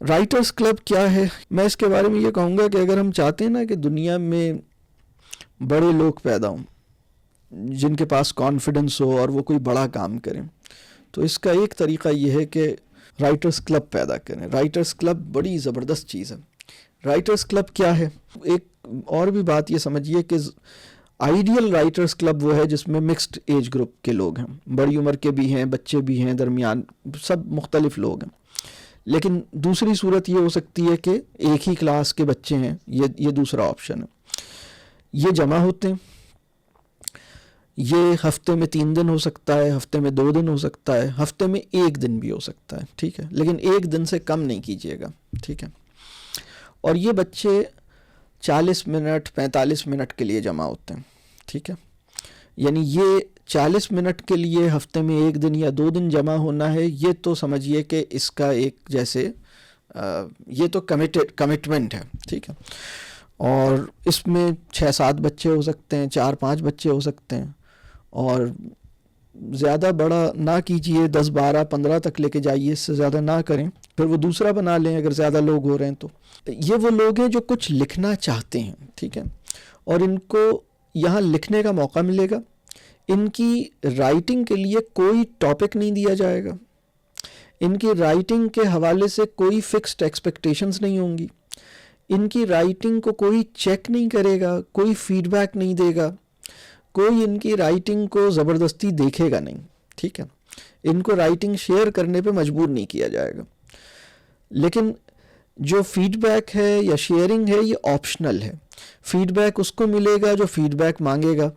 Writers club کیا ہے؟ میں اس کے بارے میں یہ کہوں گا کہ اگر ہم چاہتے ہیں نا کہ دنیا میں بڑے لوگ پیدا ہوں جن کے پاس کانفیڈنس ہو اور وہ کوئی بڑا کام کریں، تو اس کا ایک طریقہ یہ ہے کہ رائٹرز کلب پیدا کریں۔ رائٹرز کلب بڑی زبردست چیز ہے۔ رائٹرز کلب کیا ہے؟ ایک اور بھی بات یہ سمجھیے کہ آئیڈیل رائٹرز کلب وہ ہے جس میں مکسڈ ایج گروپ کے لوگ ہیں، بڑی عمر کے بھی ہیں، بچے بھی ہیں، درمیان سب مختلف لوگ ہیں۔ لیکن دوسری صورت یہ ہو سکتی ہے کہ ایک ہی کلاس کے بچے ہیں، یہ دوسرا آپشن ہے۔ یہ جمع ہوتے ہیں، یہ ہفتے میں 3 دن ہو سکتا ہے، ہفتے میں 2 دن ہو سکتا ہے، ہفتے میں 1 دن بھی ہو سکتا ہے، ٹھیک ہے، لیکن 1 دن سے کم نہیں کیجیے گا، ٹھیک ہے۔ اور یہ بچے 40 منٹ 45 منٹ کے لیے جمع ہوتے ہیں، ٹھیک ہے۔ یعنی یہ 40 منٹ کے لیے ہفتے میں 1 دن یا 2 دن جمع ہونا ہے، یہ تو سمجھیے کہ اس کا ایک جیسے یہ تو کمٹمنٹ ہے، ٹھیک ہے۔ اور اس میں 6-7 بچے ہو سکتے ہیں، 4-5 بچے ہو سکتے ہیں، اور زیادہ بڑا نہ کیجیے، 10-12-15 تک لے کے جائیے، اس سے زیادہ نہ کریں، پھر وہ دوسرا بنا لیں اگر زیادہ لوگ ہو رہے ہیں تو۔ یہ وہ لوگ ہیں جو کچھ لکھنا چاہتے ہیں، ٹھیک ہے، اور ان کو یہاں لکھنے کا موقع ملے گا۔ ان کی رائٹنگ کے لیے کوئی ٹاپک نہیں دیا جائے گا، ان کی رائٹنگ کے حوالے سے کوئی فکسڈ ایکسپیکٹیشنز نہیں ہوں گی، ان کی رائٹنگ کو کوئی چیک نہیں کرے گا، کوئی فیڈ بیک نہیں دے گا، کوئی ان کی رائٹنگ کو زبردستی دیکھے گا نہیں، ٹھیک ہے۔ ان کو رائٹنگ شیئر کرنے پہ مجبور نہیں کیا جائے گا، لیکن جو فیڈ بیک ہے یا شیئرنگ ہے یہ آپشنل ہے۔ فیڈ بیک اس کو ملے گا جو فیڈ بیک مانگے گا،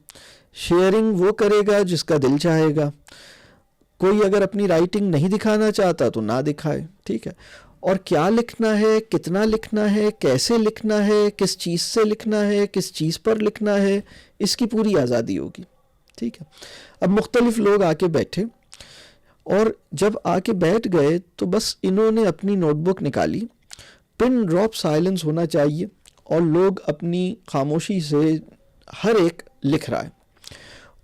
شیئرنگ وہ کرے گا جس کا دل چاہے گا۔ کوئی اگر اپنی رائٹنگ نہیں دکھانا چاہتا تو نہ دکھائے، ٹھیک ہے۔ اور کیا لکھنا ہے، کتنا لکھنا ہے، کیسے لکھنا ہے، کس چیز سے لکھنا ہے، کس چیز پر لکھنا ہے، اس کی پوری آزادی ہوگی، ٹھیک ہے۔ اب مختلف لوگ آ کے بیٹھے، اور جب آ کے بیٹھ گئے تو بس انہوں نے اپنی نوٹ بک نکالی، پن ڈراپ سائلنس ہونا چاہیے، اور لوگ اپنی خاموشی سے ہر ایک لکھ رہا ہے۔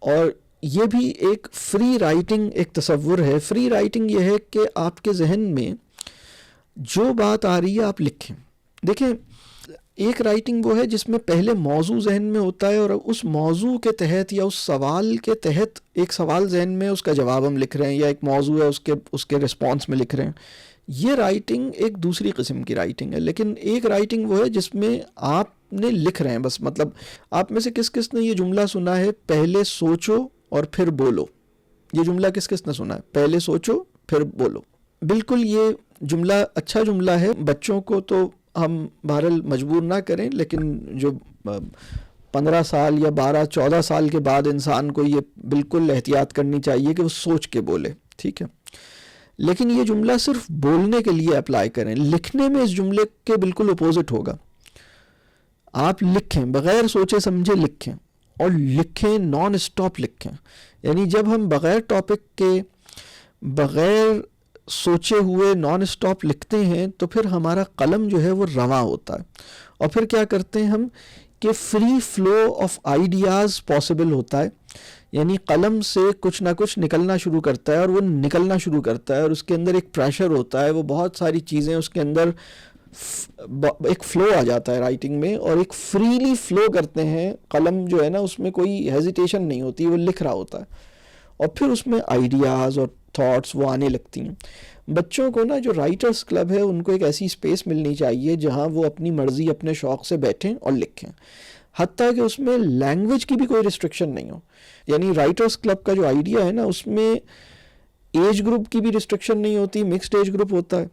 اور یہ بھی ایک فری رائٹنگ ایک تصور ہے۔ فری رائٹنگ یہ ہے کہ آپ کے ذہن میں جو بات آ رہی ہے آپ لکھیں۔ دیکھیں، ایک رائٹنگ وہ ہے جس میں پہلے موضوع ذہن میں ہوتا ہے، اور اس موضوع کے تحت یا اس سوال کے تحت ایک سوال ذہن میں، اس کا جواب ہم لکھ رہے ہیں، یا ایک موضوع ہے اس کے رسپانس میں لکھ رہے ہیں۔ یہ رائٹنگ ایک دوسری قسم کی رائٹنگ ہے۔ لیکن ایک رائٹنگ وہ ہے جس میں آپ نے لکھ رہے ہیں، بس مطلب آپ میں سے کس کس نے یہ جملہ سنا ہے، پہلے سوچو اور پھر بولو؟ یہ جملہ کس کس نے سنا ہے، پہلے سوچو پھر بولو؟ بالکل یہ جملہ اچھا جملہ ہے۔ بچوں کو تو ہم بہرحال مجبور نہ کریں، لیکن جو 15 سال یا 12-14 سال کے بعد انسان کو یہ بالکل احتیاط کرنی چاہیے کہ وہ سوچ کے بولے، ٹھیک ہے۔ لیکن یہ جملہ صرف بولنے کے لیے اپلائی کریں، لکھنے میں اس جملے کے بالکل اپوزٹ ہوگا۔ آپ لکھیں، بغیر سوچے سمجھے لکھیں، اور لکھیں نان اسٹاپ لکھیں۔ یعنی جب ہم بغیر ٹاپک کے، بغیر سوچے ہوئے نان اسٹاپ لکھتے ہیں تو پھر ہمارا قلم جو ہے وہ رواں ہوتا ہے، اور پھر کیا کرتے ہیں ہم کہ free flow of ideas possible ہوتا ہے۔ یعنی قلم سے کچھ نہ کچھ نکلنا شروع کرتا ہے، اور وہ نکلنا شروع کرتا ہے، اور اس کے اندر ایک پریشر ہوتا ہے، وہ بہت ساری چیزیں اس کے اندر ایک فلو آ جاتا ہے رائٹنگ میں، اور ایک فریلی فلو کرتے ہیں۔ قلم جو ہے نا اس میں کوئی ہیزیٹیشن نہیں ہوتی، وہ لکھ رہا ہوتا ہے، اور پھر اس میں آئیڈیاز اور تھاٹس وہ آنے لگتی ہیں۔ بچوں کو نا جو رائٹرز کلب ہے ان کو ایک ایسی اسپیس ملنی چاہیے جہاں وہ اپنی مرضی اپنے شوق سے بیٹھیں اور لکھیں، حتیٰ کہ اس میں لینگویج کی بھی کوئی ریسٹرکشن نہیں ہو۔ یعنی رائٹرز کلب کا جو آئیڈیا ہے نا اس میں ایج گروپ کی بھی ریسٹرکشن نہیں ہوتی، مکسڈ ایج گروپ ہوتا ہے۔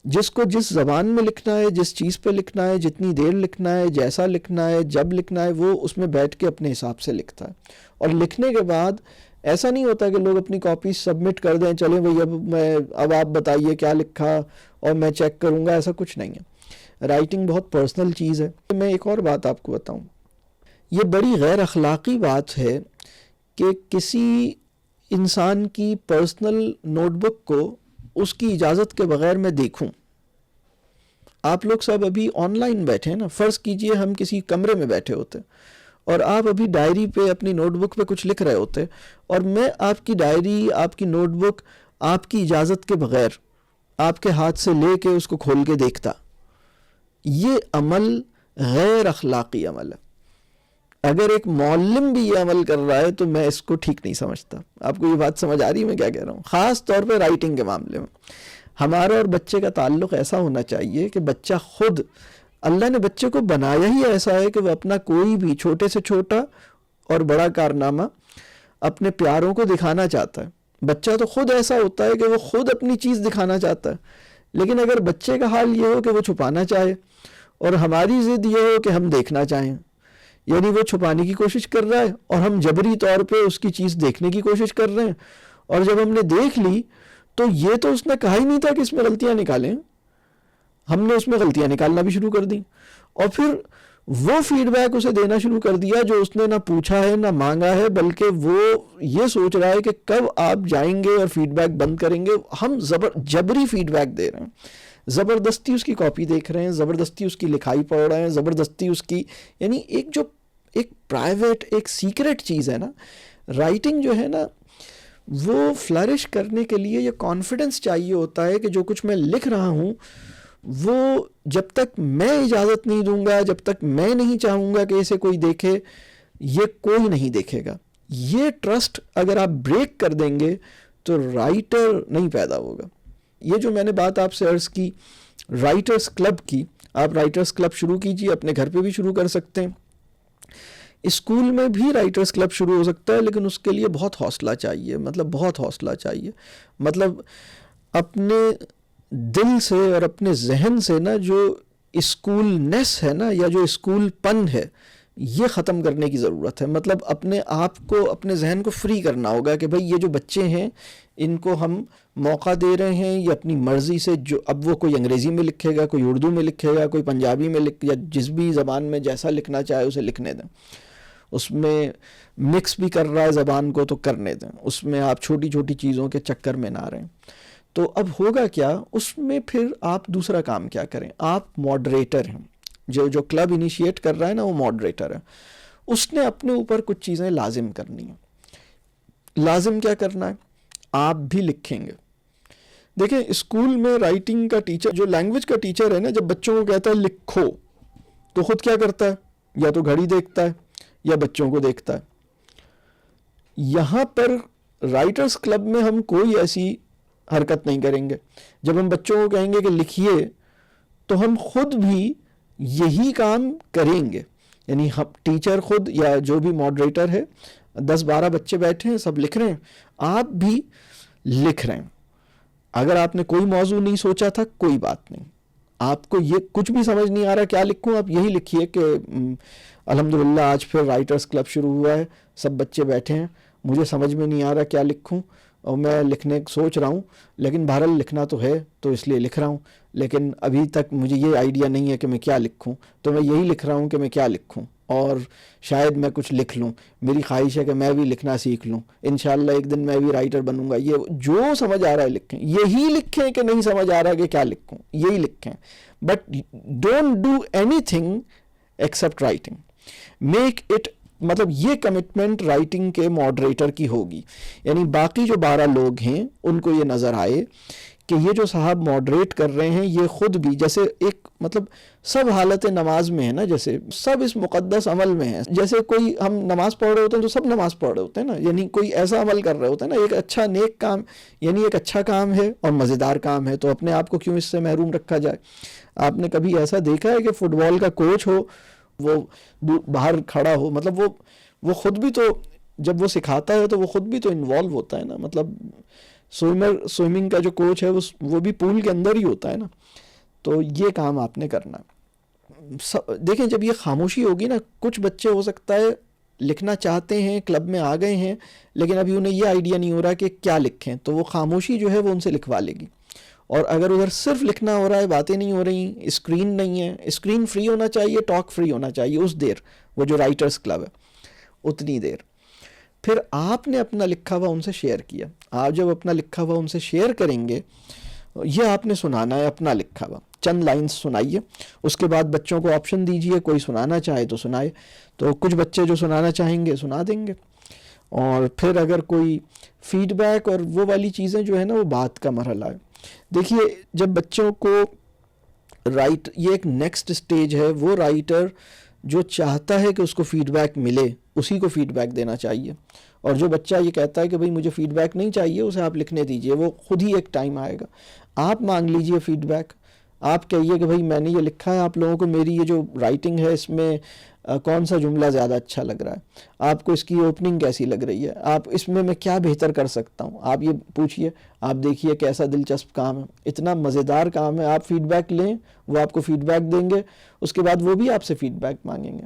جس کو جس زبان میں لکھنا ہے، جس چیز پہ لکھنا ہے، جتنی دیر لکھنا ہے، جیسا لکھنا ہے، جب لکھنا ہے، وہ اس میں بیٹھ کے اپنے حساب سے لکھتا ہے۔ اور لکھنے کے بعد ایسا نہیں ہوتا کہ لوگ اپنی کاپی سبمٹ کر دیں، چلیں بھئی اب آپ بتائیے کیا لکھا اور میں چیک کروں گا، ایسا کچھ نہیں ہے۔ رائٹنگ بہت پرسنل چیز ہے۔ میں ایک اور بات آپ کو بتاؤں، یہ بڑی غیر اخلاقی بات ہے کہ کسی انسان کی پرسنل نوٹ بک کو اس کی اجازت کے بغیر میں دیکھوں۔ آپ لوگ سب ابھی آن لائن بیٹھے ہیں نا، فرض کیجئے ہم کسی کمرے میں بیٹھے ہوتے اور آپ ابھی ڈائری پہ اپنی نوٹ بک پہ کچھ لکھ رہے ہوتے، اور میں آپ کی ڈائری، آپ کی نوٹ بک آپ کی اجازت کے بغیر آپ کے ہاتھ سے لے کے اس کو کھول کے دیکھتا، یہ عمل غیر اخلاقی عمل ہے. اگر ایک معلم بھی یہ عمل کر رہا ہے تو میں اس کو ٹھیک نہیں سمجھتا. آپ کو یہ بات سمجھ آ رہی ہے میں کیا کہہ رہا ہوں؟ خاص طور پہ رائٹنگ کے معاملے میں ہمارا اور بچے کا تعلق ایسا ہونا چاہیے کہ بچہ خود، اللہ نے بچے کو بنایا ہی ایسا ہے کہ وہ اپنا کوئی بھی چھوٹے سے چھوٹا اور بڑا کارنامہ اپنے پیاروں کو دکھانا چاہتا ہے. بچہ تو خود ایسا ہوتا ہے کہ وہ خود اپنی چیز دکھانا چاہتا ہے، لیکن اگر بچے کا حال یہ ہو کہ وہ چھپانا چاہے اور ہماری ضد یہ ہو کہ ہم دیکھنا چاہیں، یعنی وہ چھپانے کی کوشش کر رہا ہے اور ہم جبری طور پہ اس کی چیز دیکھنے کی کوشش کر رہے ہیں، اور جب ہم نے دیکھ لی تو یہ تو اس نے کہا ہی نہیں تھا کہ اس میں غلطیاں نکالیں، ہم نے اس میں غلطیاں نکالنا بھی شروع کر دیں، اور پھر وہ فیڈ بیک اسے دینا شروع کر دیا جو اس نے نہ پوچھا ہے نہ مانگا ہے، بلکہ وہ یہ سوچ رہا ہے کہ کب آپ جائیں گے اور فیڈ بیک بند کریں گے. ہم جبری فیڈ بیک دے رہے ہیں، زبردستی اس کی کاپی دیکھ رہے ہیں، زبردستی اس کی لکھائی پڑھ رہے ہیں، زبردستی اس کی، یعنی ایک پرائیویٹ ایک سیکرٹ چیز ہے نا. رائٹنگ جو ہے نا وہ فلرش کرنے کے لیے یہ کانفیڈنس چاہیے ہوتا ہے کہ جو کچھ میں لکھ رہا ہوں وہ جب تک میں اجازت نہیں دوں گا، جب تک میں نہیں چاہوں گا کہ اسے کوئی دیکھے، یہ کوئی نہیں دیکھے گا. یہ ٹرسٹ اگر آپ بریک کر دیں گے تو رائٹر نہیں پیدا ہوگا. یہ جو میں نے بات آپ سے عرض کی رائٹرز کلب کی، آپ رائٹرز کلب شروع کیجیے، اپنے گھر پہ بھی شروع کر سکتے ہیں. اسکول میں بھی رائٹرز کلب شروع ہو سکتا ہے، لیکن اس کے لیے بہت حوصلہ چاہیے، بہت حوصلہ چاہیے. اپنے دل سے اور اپنے ذہن سے نا جو اسکول نیس ہے نا، یا جو اسکول پن ہے، یہ ختم کرنے کی ضرورت ہے. اپنے آپ کو، اپنے ذہن کو فری کرنا ہوگا کہ بھئی یہ جو بچے ہیں ان کو ہم موقع دے رہے ہیں، یہ اپنی مرضی سے جو اب وہ کوئی انگریزی میں لکھے گا، کوئی اردو میں لکھے گا، کوئی پنجابی میں یا جس بھی زبان میں جیسا لکھنا چاہے اسے لکھنے دیں. اس میں مکس بھی کر رہا ہے زبان کو تو کرنے دیں، اس میں آپ چھوٹی چھوٹی چیزوں کے چکر میں نہ رہیں. تو اب ہوگا کیا اس میں؟ پھر آپ دوسرا کام کیا کریں؟ آپ ماڈریٹر ہیں، جو کلب انیشیٹ کر رہا ہے نا وہ ماڈریٹر ہے. اس نے اپنے اوپر کچھ چیزیں لازم کرنی ہیں. لازم کیا کرنا ہے؟ آپ بھی لکھیں گے. دیکھیں اسکول میں رائٹنگ کا ٹیچر، جو لینگویج کا ٹیچر ہے نا، جب بچوں کو کہتا ہے لکھو تو خود کیا کرتا ہے؟ یا تو گھڑی دیکھتا ہے یا بچوں کو دیکھتا ہے. یہاں پر رائٹرز کلب میں ہم کوئی ایسی حرکت نہیں کریں گے. جب ہم بچوں کو کہیں گے کہ لکھیے تو ہم خود بھی یہی کام کریں گے. یعنی ہم ٹیچر خود یا جو بھی ماڈریٹر ہے، 10-12 بچے بیٹھے ہیں، سب لکھ رہے ہیں، آپ بھی لکھ رہے ہیں. اگر آپ نے کوئی موضوع نہیں سوچا تھا کوئی بات نہیں، آپ کو یہ کچھ بھی سمجھ نہیں آ رہا کیا لکھوں، آپ یہی لکھیے کہ الحمدللہ آج پھر رائٹرز کلب شروع ہوا ہے، سب بچے بیٹھے ہیں، مجھے سمجھ میں نہیں آ رہا کیا لکھوں اور میں لکھنے سوچ رہا ہوں، لیکن بہرحال لکھنا تو ہے تو اس لیے لکھ رہا ہوں، لیکن ابھی تک مجھے یہ آئیڈیا نہیں ہے کہ میں کیا لکھوں، تو میں یہی لکھ رہا ہوں کہ میں کیا لکھوں اور شاید میں کچھ لکھ لوں. میری خواہش ہے کہ میں بھی لکھنا سیکھ لوں، انشاءاللہ ایک دن میں بھی رائٹر بنوں گا. یہ جو سمجھ آ رہا ہے لکھیں، یہی لکھیں کہ نہیں سمجھ آ رہا کہ کیا لکھوں، یہی لکھیں. But don't do any thing accept writing. Make it, یہ کمٹمنٹ رائٹنگ کے ماڈریٹر کی ہوگی. یعنی باقی جو 12 لوگ ہیں ان کو یہ نظر آئے کہ یہ جو صاحب ماڈریٹ کر رہے ہیں یہ خود بھی جیسے ایک سب حالت نماز میں ہے نا، جیسے سب اس مقدس عمل میں ہیں، جیسے کوئی ہم نماز پڑھ رہے ہوتے ہیں تو سب نماز پڑھ رہے ہوتے ہیں نا، یعنی کوئی ایسا عمل کر رہے ہوتے ہیں نا، ایک اچھا نیک کام، یعنی ایک اچھا کام ہے اور مزیدار کام ہے، تو اپنے آپ کو کیوں اس سے محروم رکھا جائے. آپ نے کبھی ایسا دیکھا ہے کہ فٹ بال کا کوچ ہو، وہ باہر کھڑا ہو، وہ خود بھی تو جب وہ سکھاتا ہے تو وہ خود بھی تو انوالو ہوتا ہے نا. سوئمنگ کا جو کوچ ہے وہ بھی پول کے اندر ہی ہوتا ہے نا. تو یہ کام آپ نے کرنا. دیکھیں جب یہ خاموشی ہوگی نا، کچھ بچے ہو سکتا ہے لکھنا چاہتے ہیں، کلب میں آ گئے ہیں، لیکن ابھی انہیں یہ آئیڈیا نہیں ہو رہا کہ کیا لکھیں، تو وہ خاموشی جو ہے وہ ان سے لکھوا لے گی. اور اگر ادھر صرف لکھنا ہو رہا ہے، باتیں نہیں ہو رہی، اسکرین نہیں ہے، اسکرین فری ہونا چاہیے، ٹاک فری ہونا چاہیے اس دیر، وہ جو رائٹرز کلب ہے اتنی دیر. پھر آپ نے اپنا لکھا ہوا ان سے شیئر کیا. آپ جب اپنا لکھا ہوا ان سے شیئر کریں گے، یہ آپ نے سنانا ہے اپنا لکھا ہوا، چند لائنز سنائیے. اس کے بعد بچوں کو آپشن دیجئے، کوئی سنانا چاہے تو سنائے. تو کچھ بچے جو سنانا چاہیں گے سنا دیں گے، اور پھر اگر کوئی فیڈ بیک اور وہ والی چیزیں جو ہے نا وہ بات کا مرحلہ ہے. دیکھیے جب بچوں کو یہ ایک نیکسٹ اسٹیج ہے، وہ رائٹر جو چاہتا ہے کہ اس کو فیڈ بیک ملے اسی کو فیڈ بیک دینا چاہیے، اور جو بچہ یہ کہتا ہے کہ بھئی مجھے فیڈ بیک نہیں چاہیے، اسے آپ لکھنے دیجئے، وہ خود ہی ایک ٹائم آئے گا، آپ مانگ لیجئے فیڈ بیک، آپ کہیے کہ بھئی میں نے یہ لکھا ہے، آپ لوگوں کو میری یہ جو رائٹنگ ہے اس میں کون سا جملہ زیادہ اچھا لگ رہا ہے، آپ کو اس کی اوپننگ کیسی لگ رہی ہے، آپ اس میں کیا بہتر کر سکتا ہوں، آپ یہ پوچھئے، آپ دیکھیے کیسا دلچسپ کام ہے، اتنا مزیدار کام ہے، آپ فیڈ بیک لیں، وہ آپ کو فیڈ بیک دیں گے، اس کے بعد وہ بھی آپ سے فیڈ بیک مانگیں گے۔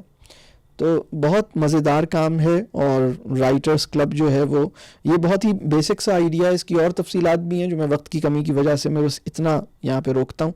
تو بہت مزیدار کام ہے، اور رائٹرز کلب جو ہے وہ یہ بہت ہی بیسک سا آئیڈیا ہے، اس کی اور تفصیلات بھی ہیں جو میں وقت کی کمی کی وجہ سے میں بس اتنا یہاں پہ روکتا ہوں۔